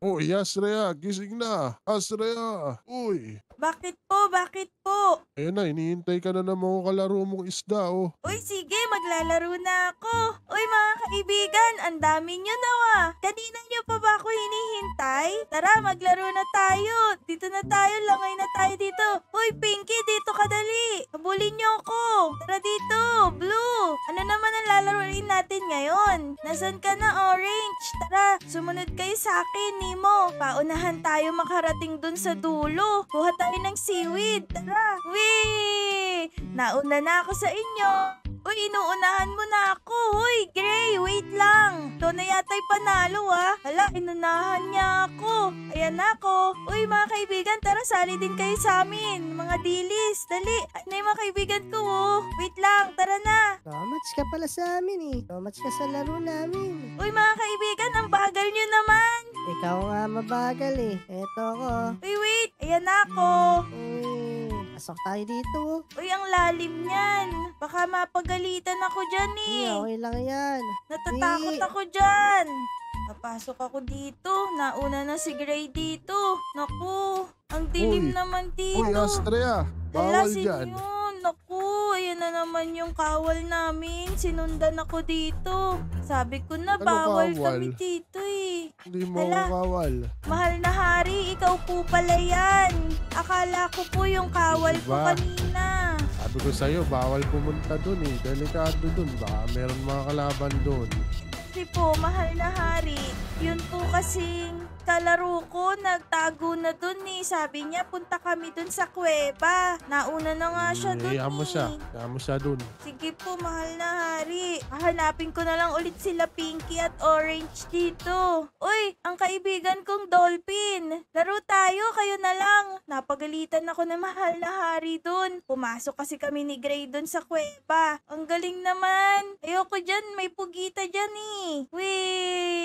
Uy, Asrea, gising na. Asrea, uy. Bakit po? Bakit po? Ayan na, hinihintay ka na ng mga kalaro mong isda, oh. Uy, sige, maglalaro na ako. Uy, mga kaibigan, ang dami nyo nawa. Kanina nyo pa ba ako hinihintay? Tara, maglaro na tayo. Dito na tayo, langay na tayo dito. Uy, Pinky, dito ka dali. Habulin nyo ako. Tara dito, Blue. Ano naman ang lalaroin natin ngayon? Nasaan ka na, Orange? Tara, sumunod kayo sa akin, Nemo. Paunahan tayo makarating dun sa dulo. Kuha tayo ng seaweed. Tara. Wee! Nauna na ako sa inyo. Uy, inuunahan mo na ako. Hoy, Gray, wait lang. Ito na yata'y panalo ah. Hala, inunahan niya ako. Ayan na ako. Uy, mga kaibigan, tara sali din kayo sa amin. Mga dilis, dali. Ay na yung mga kaibigan ko oh. Wait lang, tara na. Match ka pala sa amin eh. Match ka sa laro namin. Uy, mga kaibigan, ang bagal nyo naman. Ikaw nga mabagal eh. Eto ako. Uy, wait. Ayan na ako. Uy, pasok tayo dito. Uy, ang lalim niyan. Baka mapagalitan ako dyan eh. Okay lang yan. Natatakot Uy. ako dyan. Papasok ako dito. Nauna na si Gray dito. Naku, ang dilim Uy. naman Uy, dito. Astrea, Hala, bawal dyan. yun? Naku, ayan na naman yung kawal namin. Sinundan ako dito. Sabi ko na Ano bawal kawal? kami dito eh. Hindi mo Hala. ako kawal. Mahal na hari, ikaw po pala yan. Akala ko po yung kawal ko Diba? kanina. Sabi ko sa'yo, bawal pumunta dun eh. Delikado dun. Baka meron mga kalaban dun. Kasi po, mahal na hari, yun po kasing kalaro ko, nagtago na dun eh. Sabi niya, punta kami dun sa kuweba. Nauna na nga siya dun Hayaan mo siya. eh. Hayaan mo siya dun. Sige po, mahal na hari. Hahanapin ko na lang ulit sila Pinky at Orange dito. Uy, ang kaibigan kong Dolphin. Laro tayo, kayo na lang. Napagalitan ako ng mahal na hari dun. Pumasok kasi kami ni Gray dun sa kuweba. Ang galing naman. Ayoko dyan, may pugita dyan eh.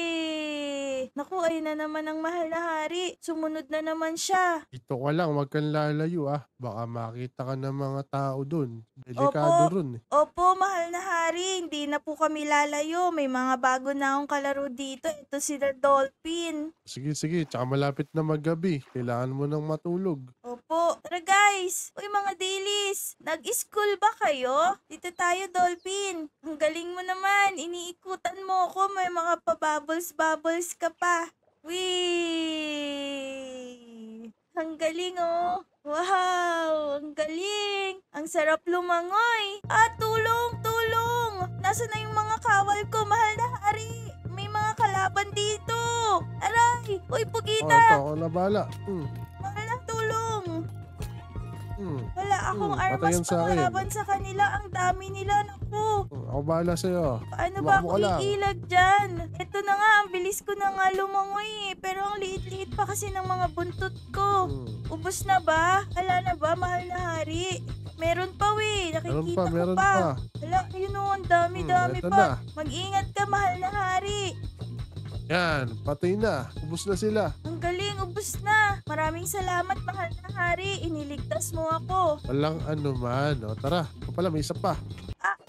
Wee! Naku, ayun na naman ang mahal na hari. Sumunod na naman siya. Dito ka lang, huwag kang lalayo ah. Baka makita ka ng mga tao dun. Delikado Opo. ron eh. Opo, mahal na hari. Hindi na po kami lalayo. May mga bago na akong kalaro dito. Ito sila Dolphin. Sige, sige. Tsaka malapit na maggabi. Kailangan mo nang matulog. Opo. Tara guys. Uy mga dilis. Nag-school ba kayo? Dito tayo Dolphin. Ang galing mo naman. Iniikutan mo ako. May mga pa-bubbles-bubbles ka pa. Wee! Ang galing oh. Wow! Ang galing! Ang sarap lumangoy! Tulong! Tulong! Nasaan na yung mga kawal ko, mahal na hari? May mga kalaban dito! Aray! Uy, Oh, Pugita! ito ako na bala. Mahal na tulong! Wala akong Hmm, armas patayan sa akin. pangalaban sa kanila. Ang dami nila, naku! Ako bahala sa'yo. Paano ba Tumakbo ako ka lang. iilag dyan? Ito na nga, ang bilis ko na nga lumangoy eh. Pero ang liit-liit pa kasi ng mga buntot ko. Ubus na ba? Hala na ba, mahal na hari? Meron pa Meron nakikita pa, ko meron pa. pa. Hala, yun o, ang dami-dami Eto pa. na. Mag-ingat ka, mahal na hari. Yan, patay na. Ubus na sila. Ang galing, ubus na. Maraming salamat, mahal na hari. Iniligtas mo ako. Walang ano man. O, tara. O pala, may isa pa.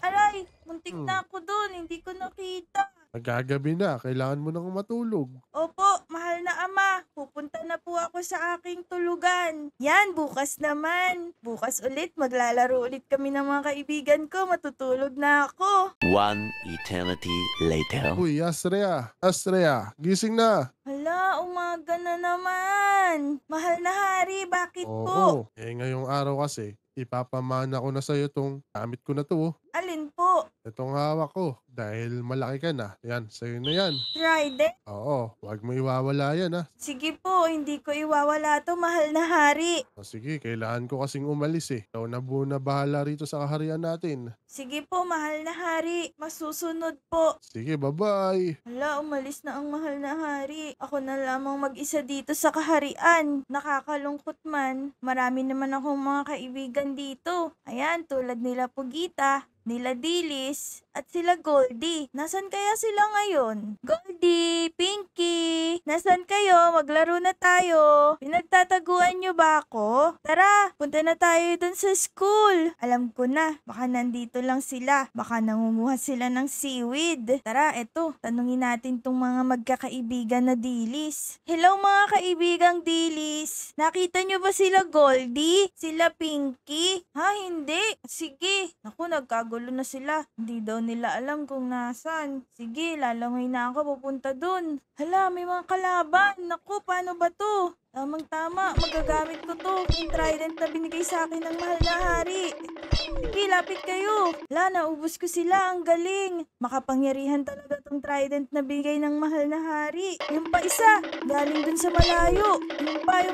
Aray, muntik na ako dun. Hindi ko nakita. Magagabi na. Kailangan mo nang matulog. Opo, mahal na ama. Pupunta na po ako sa aking tulugan. Yan, bukas naman. Bukas ulit, maglalaro ulit kami ng mga kaibigan ko. Matutulog na ako. One eternity later. Uy, Astrea. Astrea, gising na. Hala, umaga na naman. Mahal na hari, bakit po? Oo. Ngayong araw kasi, ipapamana ko na sa'yo tong gamit ko na to. Alin po? Itong hawak ko. Dahil malaki ka na. Yan, sa'yo na yan. Friday? Oo, wag mo iwawala yan ha. Sige po, hindi ko iwawala to, mahal na hari. O sige, kailangan ko kasing umalis eh. Ikaw na muna bahala rito sa kaharian natin. Sige po, mahal na hari. Masusunod po. Sige, bye-bye. Hala, umalis na ang mahal na hari. Ako na lamang mag-isa dito sa kaharian. Nakakalungkot man. Marami naman akong mga kaibigan dito. Ayan, tulad nila Pugita. nila Dilis, at sila Goldie. Nasaan kaya sila ngayon? Goldie, Pinky, nasaan kayo? Maglaro na tayo. Pinagtataguan nyo ba ako? Tara, punta na tayo dun sa school. Alam ko na, baka nandito lang sila. Baka nangunguha sila ng seaweed. Tara, eto, tanungin natin tong mga magkakaibigan na Dilis. Hello mga kaibigang Dilis. Nakita nyo ba sila Goldie? Sila Pinky? Ha, hindi. Sige. Naku, nagkagulo na sila. Hindi daw nila alam kung nasan. Sige, lalangoy na ako pupunta dun. Hala, may mga kalaban. Naku, paano ba to? Tamang-tama, magagamit ko to. Yung trident na binigay sa akin ng mahal na hari. Sige, lapit kayo. Hala, naubos ko sila. Ang galing. Makapangyarihan talaga tong trident na bigay ng mahal na hari. Yung pa isa, galing dun sa malayo. Yung pa.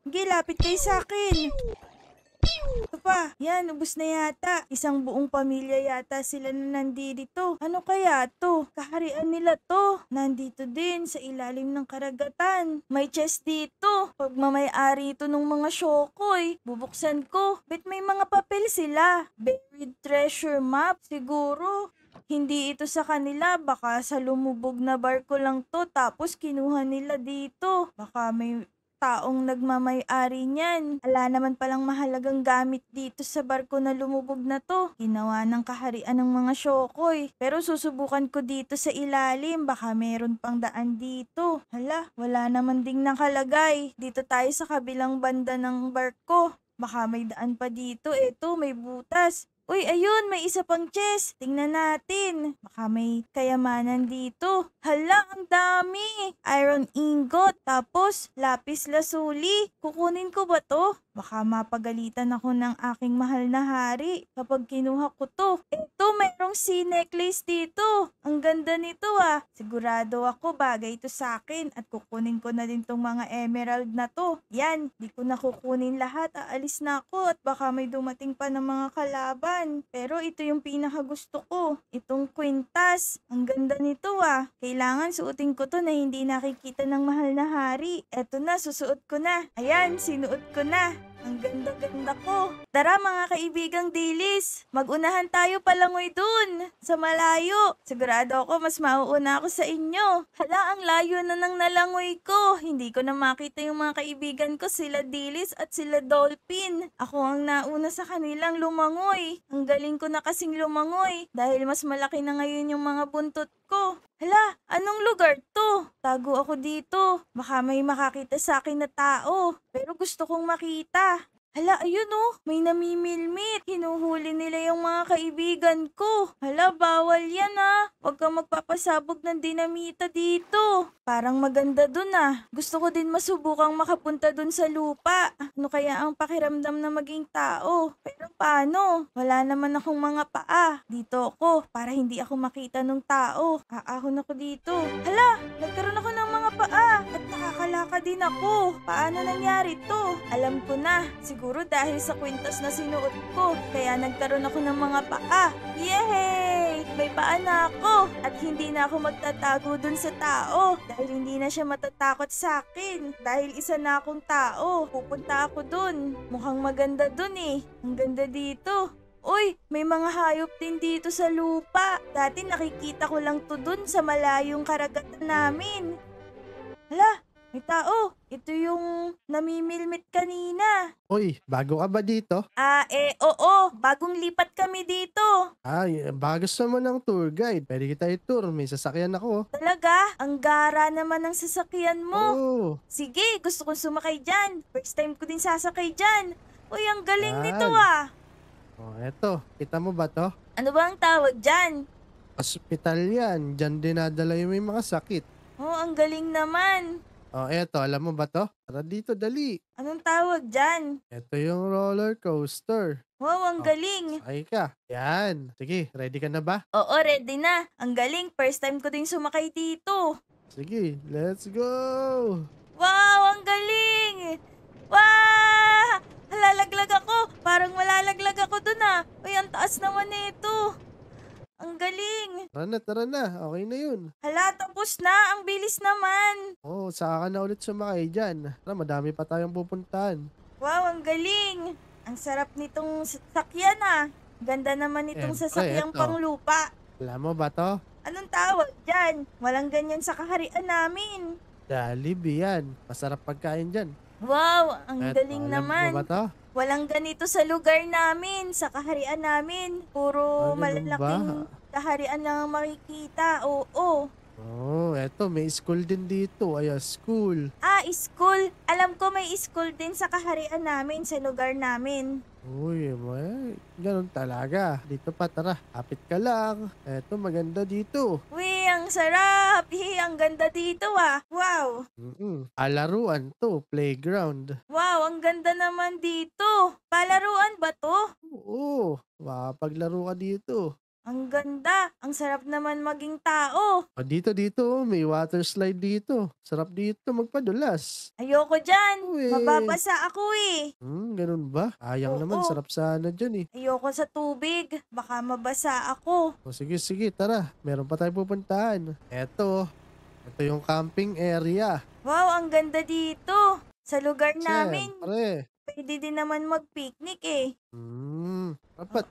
Sige, lapit kayo sa akin. Ito pa, yan, ubos na yata. Isang buong pamilya yata sila na nandito. Ano kaya to? Kaharian nila to. Nandito din sa ilalim ng karagatan. May chest dito. Pagmamayari ito ng mga Shokoy. Bubuksan ko. Bet may mga papel sila. Buried treasure map, siguro. Hindi ito sa kanila, baka sa lumubog na barko lang to tapos kinuha nila dito. Baka may taong nagmamay-ari niyan. Ala naman palang mahalagang gamit dito sa barko na lumubog na to. Ginawa ng kaharian ng mga Shokoy. Pero susubukan ko dito sa ilalim. Baka meron pang daan dito. Hala, wala naman ding nakalagay. Dito tayo sa kabilang banda ng barko. Baka may daan pa dito. Eto, may butas. Uy, ayun, may isa pang chest. Tingnan natin. Baka may kayamanan dito. Hala, ang dami. Iron ingot. Tapos, lapis lazuli. Kukunin ko ba to? Baka mapagalitan ako ng aking mahal na hari kapag kinuha ko to. Eto, merong sea necklace dito. Ang ganda nito ah. Sigurado ako bagay ito sa akin at kukunin ko na din tong mga emerald na to. Yan, di ko na kukunin lahat. Aalis na ako at baka may dumating pa ng mga kalaban. Pero ito yung pinakagusto ko. Itong kwintas. Ang ganda nito ah. Kailangan suotin ko to na hindi nakikita ng mahal na hari. Eto na, susuot ko na. Ayan, sinuot ko na. Ang ganda-ganda ko. Tara mga kaibigang Dilis, mag-unahan tayo palangoy dun, sa malayo. Sigurado ako mas mauuna ako sa inyo. Hala, ang layo na ng nalangoy ko. Hindi ko na makita yung mga kaibigan ko, sila Dilis at sila Dolphin. Ako ang nauna sa kanilang lumangoy. Ang galing ko na kasing lumangoy dahil mas malaki na ngayon yung mga buntot ko. Hala, anong lugar to? Tago ako dito. Baka may makakita sa akin na tao. Pero gusto kong makita. Hala, ayun oh, may namimilmit. Hinuhuli nila yung mga kaibigan ko. Hala, bawal yan ah. Huwag kang magpapasabog ng dinamita dito. Parang maganda dun ah. Gusto ko din masubukang makapunta dun sa lupa. Ano kaya ang pakiramdam na maging tao? Pero paano? Wala naman akong mga paa. Dito ako, para hindi ako makita ng tao. Aahon ako dito. Hala, nagkaroon ako ng mga paa. At nakakalaka din ako. Paano nangyari to? Alam ko na. Siguro dahil sa kwintas na sinuot ko, kaya nagkaroon ako ng mga paa. Yay! May paa na ako at hindi na ako magtatago dun sa tao dahil hindi na siya matatakot sa akin. Dahil isa na akong tao, pupunta ako dun. Mukhang maganda dun eh. Ang ganda dito. Uy, may mga hayop din dito sa lupa. Dati nakikita ko lang to dun sa malayong karagatan namin. Hala! May tao, ito yung namimilmit kanina. Uy, bago ka ba dito? Oo, bagong lipat kami dito. Baka gusto mo ng tour guide. Pwede kita i-tour. May sasakyan ako. Talaga? Ang gara naman ng sasakyan mo. Oo. Sige, gusto kong sumakay dyan. First time ko din sasakay dyan. Uy, ang galing Yan. nito ah. Oh, eto. Kita mo ba to? Ano ba ang tawag dyan? Hospital yan. Diyan dinadala yung may mga sakit. Oh, ang galing naman. Oh, eto. Alam mo ba to? Tara dito, dali. Anong tawag dyan? Eto yung roller coaster. Wow, ang galing. Sakay ka. Yan. Sige, ready ka na ba? Oo, ready na. Ang galing. First time ko din sumakay dito. Sige, let's go! Wow, ang galing! Wow! Halalaglag ako. Parang malalaglag ako dun ah. Uy, ang taas naman nito. Ang galing. Tara na. Okay na yun. Hala, tapos na. Ang bilis naman. Oh, saka ka na ulit sumakay dyan. Tara, madami pa tayong pupuntahan. Wow, ang galing. Ang sarap nitong sakyan ah. Ganda naman itong Siyempre, sasakyang eto. panglupa. Alam mo ba to? Anong tawag dyan? Walang ganyan sa kaharian namin. Jollibee yan. Masarap pagkain dyan. Wow, ang Eto, galing alam naman. mo ba to? Walang ganito sa lugar namin, sa kaharian namin. Puro Ganun malalaking ba? kaharian lang ang makikita. Oo. Oh, eto, may school din dito. Ay, school. Ah, school. Alam ko may school din sa kaharian namin, sa lugar namin. Uy, may, ganun talaga. Dito pa, tara. Kapit ka lang. Eto, maganda dito. Uy, ang sarap. Ang ganda dito ah. Wow. Alaruan to, playground. Wow, ang ganda naman dito. Palaruan ba to? Oo, makapaglaro ka dito. Ang ganda. Ang sarap naman maging tao. O, dito, may water slide dito. Sarap dito magpadulas. Ayoko dyan. Uy. Mababasa ako eh. Ganun ba? Sayang naman, Oo. sarap sana dyan eh. Ayoko sa tubig. Baka mabasa ako. O, sige, tara. Meron pa tayo pupuntahan. Ito yung camping area. Wow, ang ganda dito. Sa lugar namin, Siyempre. pwede din naman mag-picnic eh.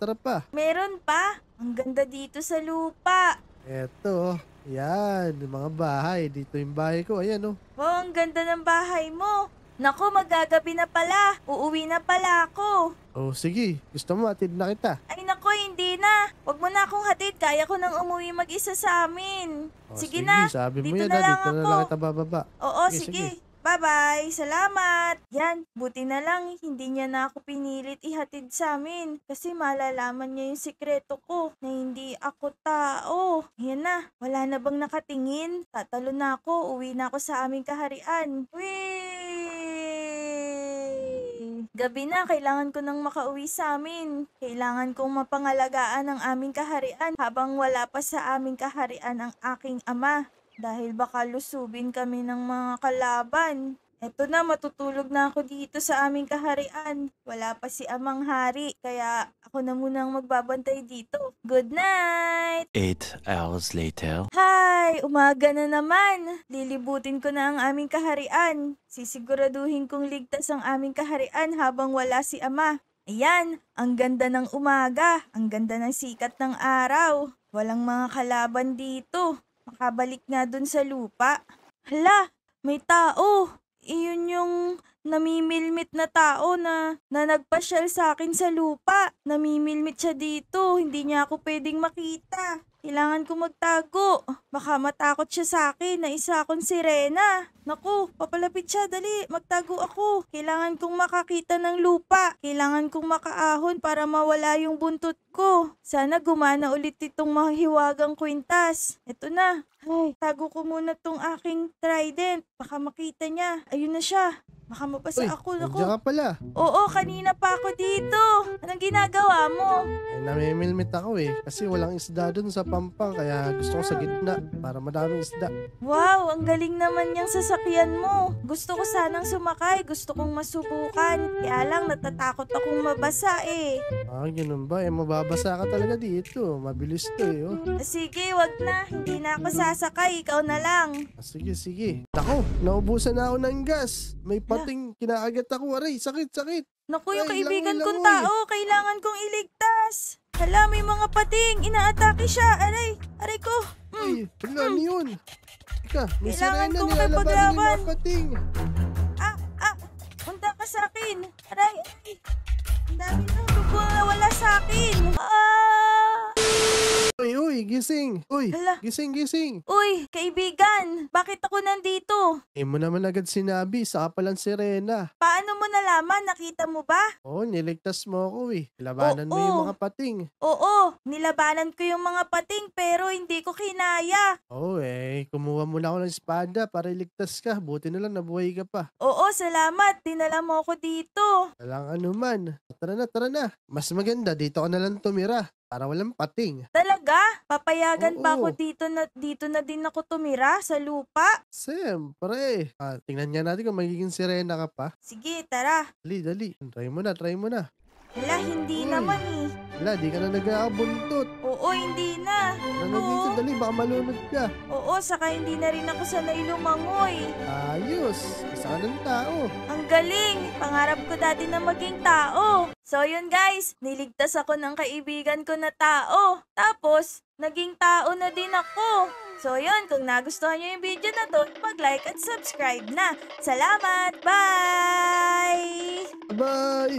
Tara pa. Meron pa. Ang ganda dito sa lupa. Eto, yan, yung mga bahay. Dito yung bahay ko, ayan oh. Wow, ang ganda ng bahay mo. Naku, magagabi na pala. Uuwi na pala ako. Oh, sige, gusto mo atid na kita. Ay nako, hindi na. Wag mo na akong hatid. Kaya ko nang umuwi mag-isa sa amin. Oh, Sige na. sabi mo Dito yan na lang dito na ako. lang kita bababa. Oo, Sige. sige. Bye-bye. Salamat. Yan, buti na lang hindi niya na ako pinilit ihatid sa amin. Kasi malalaman niya yung sikreto ko na hindi ako tao. Yan na, wala na bang nakatingin? Tatalo na ako, uwi na ako sa aming kaharian. Whee! Gabi na, kailangan ko nang makauwi sa amin. Kailangan kong mapangalagaan ang aming kaharian habang wala pa sa aming kaharian ang aking ama. Dahil baka lusubin kami ng mga kalaban. Eto na, matutulog na ako dito sa aming kaharian. Wala pa si amang hari, kaya ako na munang magbabantay dito. Good night! 8 hours later. Hi! Umaga na naman. Lilibutin ko na ang aming kaharian. Sisiguraduhin kong ligtas ang aming kaharian habang wala si ama. Ayan, ang ganda ng umaga. Ang ganda ng sikat ng araw. Walang mga kalaban dito. Makabalik nga dun sa lupa. Hala, may tao. Iyon yung namimilmit na tao na nagpasyal sa akin sa lupa. Namimilmit siya dito. Hindi niya ako pwedeng makita. Kailangan ko magtago. Baka matakot siya sa akin na isa akong sirena. Naku, papalapit siya. Dali, magtago ako. Kailangan kong makakita ng lupa. Kailangan kong makaahon para mawala yung buntot ko. Sana gumana ulit itong mahiwagang kwintas. Eto na. Ay, tago ko muna tong aking trident. Baka makita niya. Ayun na siya. Baka mabasa Uy, ako. Naku. nandiyan ka pala. Oo, kanina pa ako dito. Anong ginagawa mo? Namimilmit ako eh. Kasi walang isda dun sa pampang. Kaya gusto ko sa gitna. Para madaming isda. Wow, ang galing naman niyang sasakyan mo. Gusto ko sanang sumakay. Gusto kong masubukan. Kaya lang, natatakot akong mabasa eh. Ganun ba? Mababasa ka talaga dito. Mabilis to eh. Oh. Sige, wag na. Hindi na ako sasakay. Ikaw na lang. Sige. Nako, naubusan na ako ng gas. May pating kinaagat ako. Aray, sakit. Naku, yung Ay, kaibigan langoy, kong langoy. tao. Kailangan kong iligtas. Hala, may mga pating. Inaatake siya. Aray ko. Ay, ano yun? Ika, may Kailangan sirena kong nilalaban yung makipaglaban. mga pating. Punta ka sa akin. Aray. Ang dami na. Dugo na wala sa akin. Uy, gising. Uy, Hala. gising. Uy, kaibigan. Bakit ako nandito? Mo naman agad sinabi, saka palang sirena. Paano mo nalaman? Nakita mo ba? Oo, niligtas mo ako eh. Labanan mo yung Oo. mga pating. Oo, nilabanan ko yung mga pating pero hindi ko kinaya. Oo kumuha muna ako ng espada para iligtas ka. Buti na lang nabuhay ka pa. Oo, salamat. Dinala mo ako dito. Walang anuman. Tara na. Mas maganda, dito ka na lang tumira. Para walang pating. Talaga? Papayagan ba Oo. ako dito na din ako tumira sa lupa? Siyempre. Tingnan nga natin kung magiging sirena ka pa. Sige, tara. Dali. Try mo na. Hala, hindi Uy. naman eh. Wala, di ka na nag-aabuntot. Oo, hindi na. Tara na dito, Dali, baka malunod ka. Oo, saka hindi na rin ako sanay lumangoy. Ayos, isa ka ng tao. Ang galing! Pangarap ko dati na maging tao. So yun guys, niligtas ako ng kaibigan ko na tao. Tapos, naging tao na din ako. So yun, kung nagustuhan nyo yung video na to, mag-like at subscribe na. Salamat! Bye! Bye!